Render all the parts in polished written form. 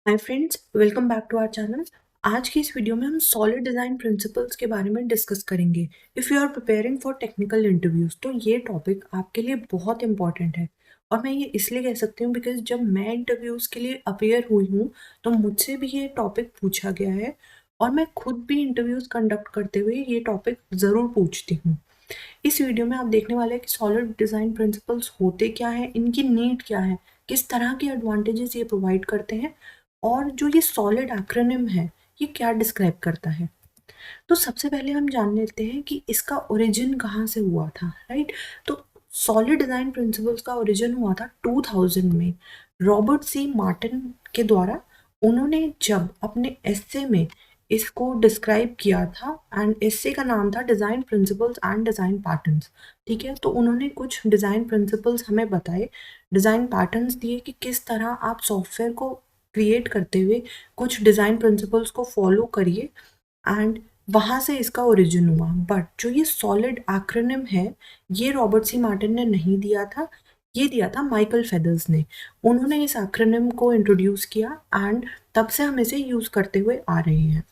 Hi friends, welcome back to our channel. आज की इस वीडियो में हम सॉलिड डिज़ाइन प्रिंसिपल्स के बारे में डिस्कस करेंगे। If you are preparing for technical interviews तो ये टॉपिक आपके लिए बहुत इंपॉर्टेंट है। और मैं ये इसलिए कह सकती हूँ बिकॉज जब मैं इंटरव्यूज के लिए अपेयर हुई हूँ तो मुझसे भी ये टॉपिक पूछा गया है और मैं खुद भी इंटरव्यूज कंडक्ट करते हुए ये टॉपिक ज़रूर पूछती हूँ। इस वीडियो में आप देखने वाले हैं कि सॉलिड डिज़ाइन प्रिंसिपल्स होते क्या हैं, इनकी नीड क्या है, किस तरह के एडवांटेजेस ये प्रोवाइड करते हैं और जो ये सॉलिड एक्रोनिम है ये क्या डिस्क्राइब करता है। तो सबसे पहले हम जान लेते हैं कि इसका ओरिजिन कहाँ से हुआ था, राइट। तो सॉलिड डिज़ाइन प्रिंसिपल्स का ओरिजिन हुआ था 2000 में रॉबर्ट सी मार्टिन के द्वारा। उन्होंने जब अपने एस्से में इसको डिस्क्राइब किया था एंड एस्से का नाम था design principles and design patterns. ठीक है, तो उन्होंने कुछ डिज़ाइन प्रिंसिपल्स हमें बताए, डिज़ाइन पैटर्न्स दिए कि किस तरह आप सॉफ्टवेयर को क्रिएट करते हुए कुछ डिज़ाइन प्रिंसिपल्स को फॉलो करिए एंड वहाँ से इसका ओरिजिन हुआ। बट जो ये सॉलिड एक्रोनिम है ये रॉबर्ट सी मार्टिन ने नहीं दिया था, ये दिया था माइकल फेदर्स ने। उन्होंने इस एक्रोनिम को इंट्रोड्यूस किया एंड तब से हम इसे यूज करते हुए आ रहे हैं।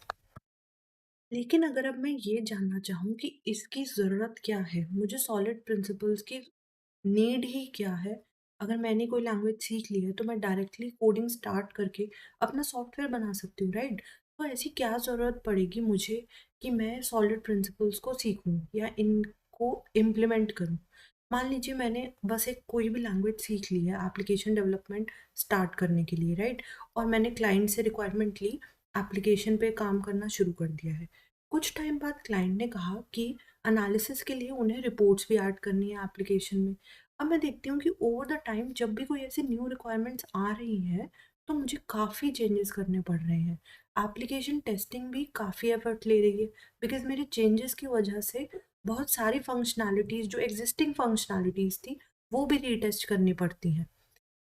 लेकिन अगर अब मैं ये जानना चाहूँ कि इसकी ज़रूरत क्या है, मुझे सॉलिड प्रिंसिपल्स की नीड ही क्या है। अगर मैंने कोई लैंग्वेज सीख ली है तो मैं डायरेक्टली कोडिंग स्टार्ट करके अपना सॉफ्टवेयर बना सकती हूँ, राइट। तो ऐसी क्या ज़रूरत पड़ेगी मुझे कि मैं सॉलिड प्रिंसिपल्स को सीखूँ या इनको इम्प्लीमेंट करूँ। मान लीजिए मैंने बस एक कोई भी लैंग्वेज सीख ली है एप्लीकेशन डेवलपमेंट स्टार्ट करने के लिए, राइट। और मैंने क्लाइंट से रिक्वायरमेंट ली, एप्लीकेशन पे काम करना शुरू कर दिया है। कुछ टाइम बाद क्लाइंट ने कहा कि एनालिसिस के लिए उन्हें रिपोर्ट्स भी ऐड करनी है एप्लीकेशन में। अब मैं देखती हूँ कि ओवर द टाइम जब भी कोई ऐसी न्यू रिक्वायरमेंट्स आ रही हैं तो मुझे काफ़ी चेंजेस करने पड़ रहे हैं। एप्लीकेशन टेस्टिंग भी काफ़ी एफर्ट ले रही है बिकॉज मेरे चेंजेस की वजह से बहुत सारी फंक्शनैलिटीज़ जो एग्जिस्टिंग फंक्शनैलिटीज़ थी वो भी रीटेस्ट करनी पड़ती हैं।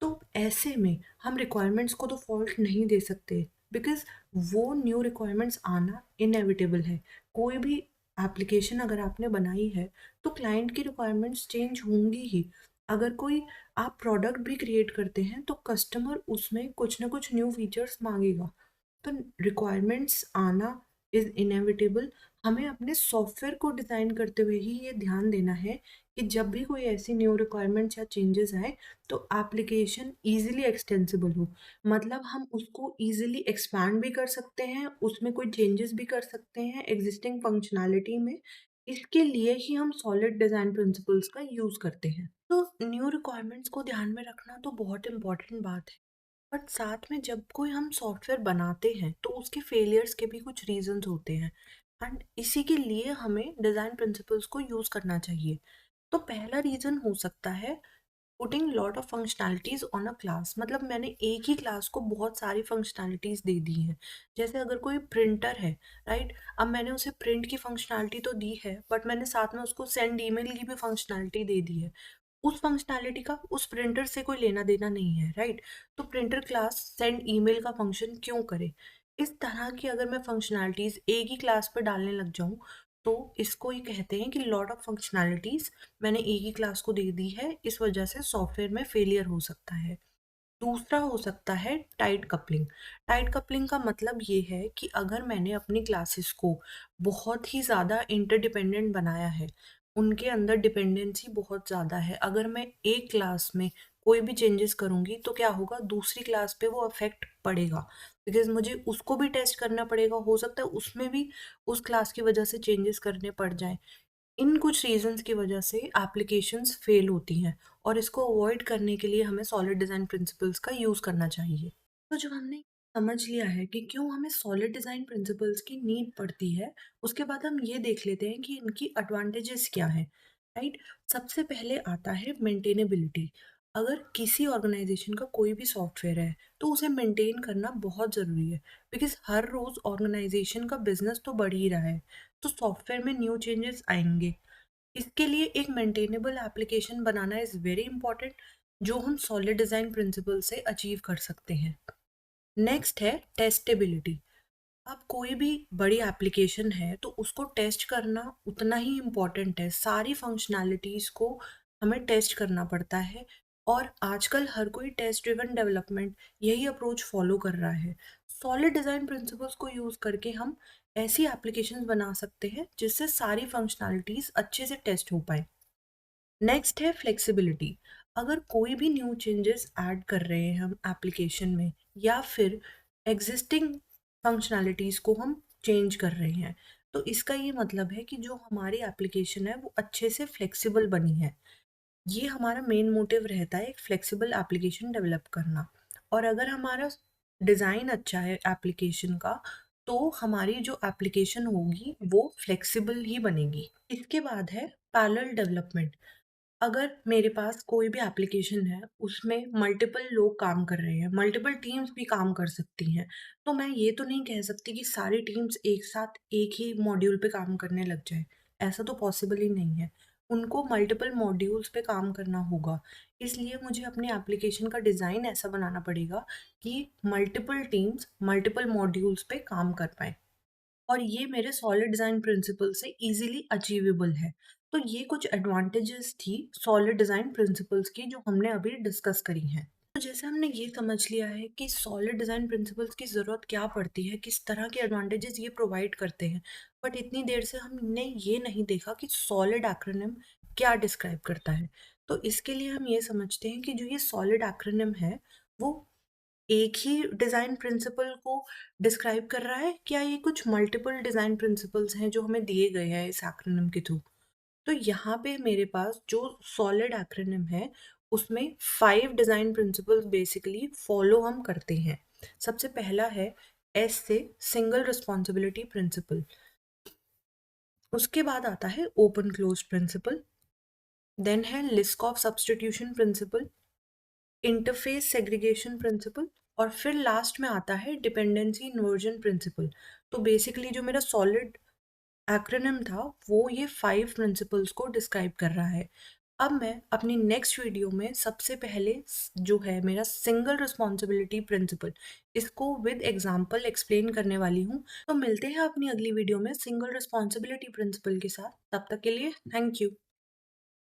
तो ऐसे में हम रिक्वायरमेंट्स को तो फॉल्ट नहीं दे सकते बिकॉज वो न्यू रिक्वायरमेंट्स आना इनएविटेबल है। कोई भी एप्लीकेशन अगर आपने बनाई है तो क्लाइंट की रिक्वायरमेंट्स चेंज होंगी ही। अगर कोई आप प्रोडक्ट भी क्रिएट करते हैं तो कस्टमर उसमें कुछ ना कुछ न्यू फीचर्स मांगेगा। तो रिक्वायरमेंट्स आना इज़ इनएविटेबल। हमें अपने सॉफ्टवेयर को डिज़ाइन करते हुए ही ये ध्यान देना है कि जब भी कोई ऐसी न्यू रिक्वायरमेंट्स या चेंजेस आए तो एप्लीकेशन ईजिली एक्सटेंसिबल हो। मतलब हम उसको ईजिली एक्सपैंड भी कर सकते हैं, उसमें कोई चेंजेस भी कर सकते हैं एग्जिस्टिंग फंक्शनैलिटी में। इसके लिए ही हम सॉलिड डिज़ाइन प्रिंसिपल्स का यूज़ करते हैं। तो न्यू रिक्वायरमेंट्स को ध्यान में रखना तो बहुत इंपॉर्टेंट बात है। बट साथ में जब कोई हम सॉफ्टवेयर बनाते हैं तो उसके फेलियर्स के भी कुछ रीजंस होते हैं एंड इसी के लिए हमें डिज़ाइन प्रिंसिपल्स को यूज़ करना चाहिए। तो पहला रीज़न हो सकता है putting lot of functionalities on a class. मतलब मैंने एक ही क्लास को बहुत सारी फंक्शनैलिटीज़ दे दी हैं। जैसे अगर कोई प्रिंटर है, राइट। अब मैंने उसे प्रिंट की फंक्शनैलिटी तो दी है बट मैंने साथ में उसको सेंड ईमेल की भी फंक्शनैलिटी दे दी है। उस फंक्शनैलिटी का उस प्रिंटर से कोई लेना देना नहीं है, राइट। तो प्रिंटर क्लास सेंड ईमेल का फंक्शन क्यों करे। इस तरह की अगर मैं फंक्शनैलिटीज़ एक ही क्लास पर डालने लग जाऊँ तो इसको ही कहते हैं कि लॉट ऑफ फंक्शनैलिटीज़ मैंने एक ही क्लास को दे दी है, इस वजह से सॉफ्टवेयर में फेलियर हो सकता है। दूसरा हो सकता है टाइट कपलिंग। टाइट कपलिंग का मतलब ये है कि अगर मैंने अपनी क्लासेस को बहुत ही ज़्यादा इंटरडिपेंडेंट बनाया है, उनके अंदर डिपेंडेंसी बहुत ज़्यादा है, अगर मैं एक क्लास में कोई भी चेंजेस करूँगी तो क्या होगा, दूसरी क्लास पे वो अफेक्ट पड़ेगा बिकॉज मुझे उसको भी टेस्ट करना पड़ेगा। हो सकता है उसमें भी उस क्लास की वजह से चेंजेस करने पड़ जाएं। इन कुछ रीजंस की वजह से एप्लीकेशंस फेल होती हैं और इसको अवॉइड करने के लिए हमें सॉलिड डिज़ाइन प्रिंसिपल्स का यूज़ करना चाहिए। तो जब हमने समझ लिया है कि क्यों हमें सॉलिड डिज़ाइन प्रिंसिपल्स की नीड पड़ती है, उसके बाद हम ये देख लेते हैं कि इनकी एडवांटेजेस क्या हैं, राइट। सबसे पहले आता है मेंटेनेबिलिटी। अगर किसी ऑर्गेनाइजेशन का कोई भी सॉफ्टवेयर है तो उसे मेंटेन करना बहुत ज़रूरी है बिकॉज हर रोज़ ऑर्गेनाइजेशन का बिजनेस तो बढ़ ही रहा है, तो सॉफ्टवेयर में न्यू चेंजेस आएंगे। इसके लिए एक maintainable application banana is very important, जो हम सॉलिड डिज़ाइन प्रिंसिपल से अचीव कर सकते हैं। नेक्स्ट है टेस्टेबिलिटी। अब कोई भी बड़ी एप्लीकेशन है तो उसको टेस्ट करना उतना ही इम्पॉर्टेंट है। सारी फंक्शनैलिटीज़ को हमें टेस्ट करना पड़ता है और आजकल हर कोई टेस्ट ड्रिवन डेवलपमेंट यही अप्रोच फॉलो कर रहा है। सॉलिड डिज़ाइन प्रिंसिपल्स को यूज़ करके हम ऐसी एप्लीकेशंस बना सकते हैं जिससे सारी फंक्शनैलिटीज़ अच्छे से टेस्ट हो पाए। नेक्स्ट है फ्लेक्सिबिलिटी। अगर कोई भी न्यू चेंजेस ऐड कर रहे हैं हम एप्लीकेशन में, या फिर एग्जिस्टिंग फंक्शनैलिटीज़ को हम चेंज कर रहे हैं, तो इसका ये मतलब है कि जो हमारी एप्लीकेशन है वो अच्छे से फ्लेक्सिबल बनी है। ये हमारा मेन मोटिव रहता है, एक फ्लेक्सिबल एप्लीकेशन डेवलप करना। और अगर हमारा डिज़ाइन अच्छा है एप्लीकेशन का, तो हमारी जो एप्लीकेशन होगी वो फ्लेक्सिबल ही बनेगी। इसके बाद है पैरेलल डेवलपमेंट। अगर मेरे पास कोई भी एप्लीकेशन है, उसमें मल्टीपल लोग काम कर रहे हैं, मल्टीपल टीम्स भी काम कर सकती हैं, तो मैं ये तो नहीं कह सकती कि सारी टीम्स एक साथ एक ही मॉड्यूल पे काम करने लग जाए। ऐसा तो पॉसिबल ही नहीं है। उनको मल्टीपल मॉड्यूल्स पे काम करना होगा। इसलिए मुझे अपनी एप्लीकेशन का डिज़ाइन ऐसा बनाना पड़ेगा कि मल्टीपल टीम्स मल्टीपल मॉड्यूल्स पे काम कर पाएँ। और ये मेरे सॉलिड डिज़ाइन प्रिंसिपल से ईज़िली अचीवेबल है। तो ये कुछ एडवांटेजेस थी सॉलिड डिज़ाइन प्रिंसिपल्स की, जो हमने अभी डिस्कस करी हैं। तो जैसे हमने ये समझ लिया है कि सॉलिड डिज़ाइन प्रिंसिपल्स की ज़रूरत क्या पड़ती है, किस तरह के एडवांटेजेस ये प्रोवाइड करते हैं। बट इतनी देर से हमने ये नहीं देखा कि सॉलिड एक्रोनिम क्या डिस्क्राइब करता है। तो इसके लिए हम ये समझते हैं कि जो ये सॉलिड एक्रोनिम है, वो एक ही डिज़ाइन प्रिंसिपल को डिस्क्राइब कर रहा है, क्या ये कुछ मल्टीपल डिज़ाइन प्रिंसिपल्स हैं जो हमें दिए गए हैं इस एक्रोनिम के थ्रू। तो यहाँ पे मेरे पास जो सॉलिड एक्रोनिम है, उसमें 5 डिज़ाइन प्रिंसिपल्स बेसिकली फॉलो हम करते हैं। सबसे पहला है एस से सिंगल रिस्पॉन्सिबिलिटी प्रिंसिपल। उसके बाद आता है ओपन क्लोज प्रिंसिपल। देन है Liskov of substitution principle, interface segregation principle, और फिर लास्ट में आता है डिपेंडेंसी इन्वर्जन प्रिंसिपल। तो बेसिकली जो मेरा सॉलिड एक्रोनिम था, वो ये 5 प्रिंसिपल्स को डिस्क्राइब कर रहा है। अब मैं अपनी नेक्स्ट वीडियो में सबसे पहले जो है मेरा सिंगल रिस्पॉन्सिबिलिटी प्रिंसिपल, इसको विद एग्जांपल एक्सप्लेन करने वाली हूँ। तो मिलते हैं अपनी अगली वीडियो में सिंगल रिस्पॉन्सिबिलिटी प्रिंसिपल के साथ। तब तक के लिए थैंक यू।